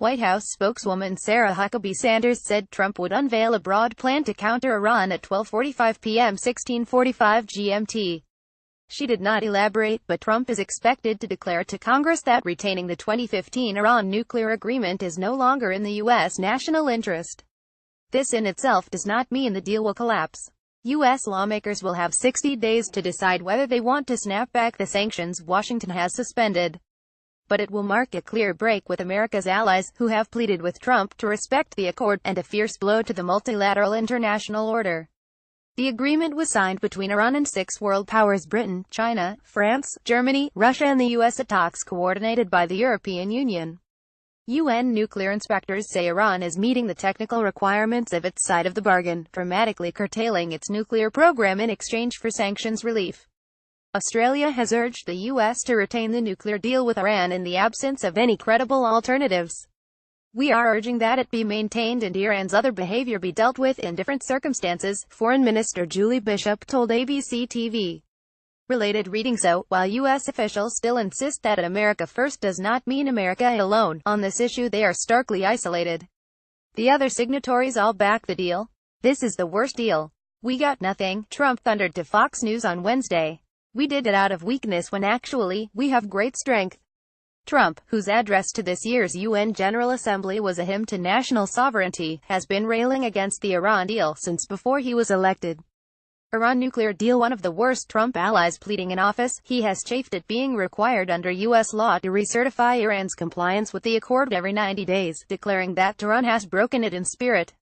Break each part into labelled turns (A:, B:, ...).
A: White House spokeswoman Sarah Huckabee Sanders said Trump would unveil a broad plan to counter Iran at 12:45 p.m. 1645 GMT. She did not elaborate, but Trump is expected to declare to Congress that retaining the 2015 Iran nuclear agreement is no longer in the U.S. national interest. This in itself does not mean the deal will collapse. U.S. lawmakers will have 60 days to decide whether they want to snap back the sanctions Washington has suspended. But it will mark a clear break with America's allies, who have pleaded with Trump to respect the accord, and a fierce blow to the multilateral international order. The agreement was signed between Iran and six world powers: Britain, China, France, Germany, Russia and the U.S. at talks coordinated by the European Union. UN nuclear inspectors say Iran is meeting the technical requirements of its side of the bargain, dramatically curtailing its nuclear program in exchange for sanctions relief. Australia has urged the U.S. to retain the nuclear deal with Iran in the absence of any credible alternatives. "We are urging that it be maintained and Iran's other behavior be dealt with in different circumstances," Foreign Minister Julie Bishop told ABC TV. Related reading: So, while U.S. officials still insist that an America first does not mean America alone, on this issue they are starkly isolated. The other signatories all back the deal. "This is the worst deal. We got nothing," Trump thundered to Fox News on Wednesday. "We did it out of weakness when actually, we have great strength." Trump, whose address to this year's UN General Assembly was a hymn to national sovereignty, has been railing against the Iran deal since before he was elected. Iran nuclear deal: one of the worst Trump allies pleading in office, he has chafed at being required under U.S. law to recertify Iran's compliance with the accord every 90 days, declaring that Tehran has broken it in spirit.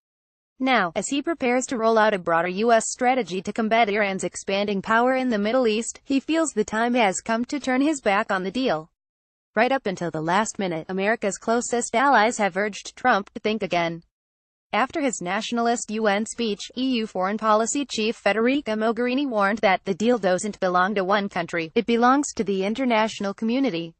A: Now, as he prepares to roll out a broader U.S. strategy to combat Iran's expanding power in the Middle East, he feels the time has come to turn his back on the deal. Right up until the last minute, America's closest allies have urged Trump to think again. After his nationalist UN speech, EU Foreign Policy Chief Federica Mogherini warned that the deal doesn't belong to one country, it belongs to the international community.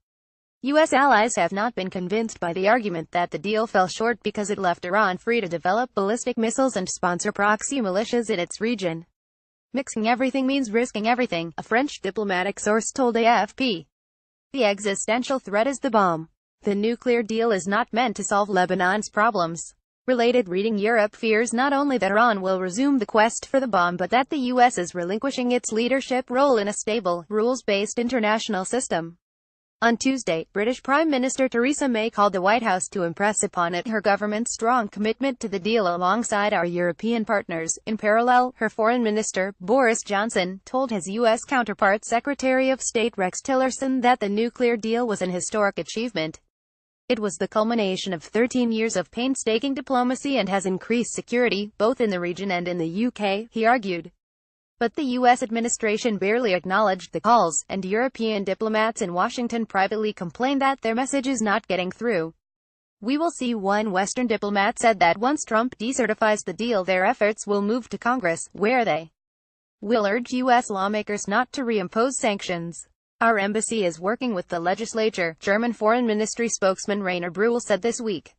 A: U.S. allies have not been convinced by the argument that the deal fell short because it left Iran free to develop ballistic missiles and sponsor proxy militias in its region. "Mixing everything means risking everything," a French diplomatic source told AFP. "The existential threat is the bomb. The nuclear deal is not meant to solve Lebanon's problems." Related reading: Europe fears not only that Iran will resume the quest for the bomb but that the U.S. is relinquishing its leadership role in a stable, rules-based international system. On Tuesday, British Prime Minister Theresa May called the White House to impress upon it her government's strong commitment to the deal alongside our European partners. In parallel, her Foreign Minister, Boris Johnson, told his U.S. counterpart Secretary of State Rex Tillerson that the nuclear deal was an historic achievement. It was the culmination of 13 years of painstaking diplomacy and has increased security, both in the region and in the UK, he argued. But the U.S. administration barely acknowledged the calls, and European diplomats in Washington privately complained that their message is not getting through. "We will see," one Western diplomat said, that once Trump decertifies the deal their efforts will move to Congress, where they will urge U.S. lawmakers not to reimpose sanctions. "Our embassy is working with the legislature," German Foreign Ministry spokesman Rainer Brühl said this week.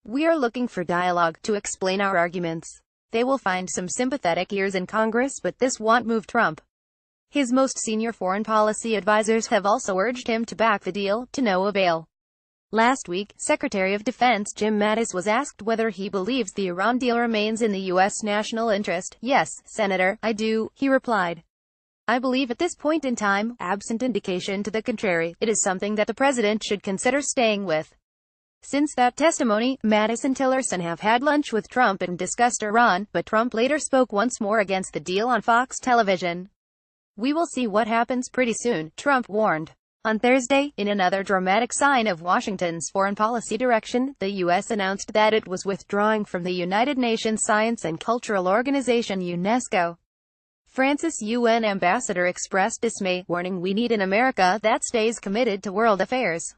A: "We are looking for dialogue to explain our arguments. They will find some sympathetic ears in Congress, but this won't move Trump." His most senior foreign policy advisors have also urged him to back the deal, to no avail. Last week, Secretary of Defense Jim Mattis was asked whether he believes the Iran deal remains in the U.S. national interest. "Yes, Senator, I do," he replied. "I believe at this point in time, absent indication to the contrary, it is something that the president should consider staying with." Since that testimony, Mattis and Tillerson have had lunch with Trump and discussed Iran, but Trump later spoke once more against the deal on Fox television. "We will see what happens pretty soon," Trump warned. On Thursday, in another dramatic sign of Washington's foreign policy direction, the U.S. announced that it was withdrawing from the United Nations Science and Cultural Organization (UNESCO). France's UN ambassador expressed dismay, warning, "We need an America that stays committed to world affairs."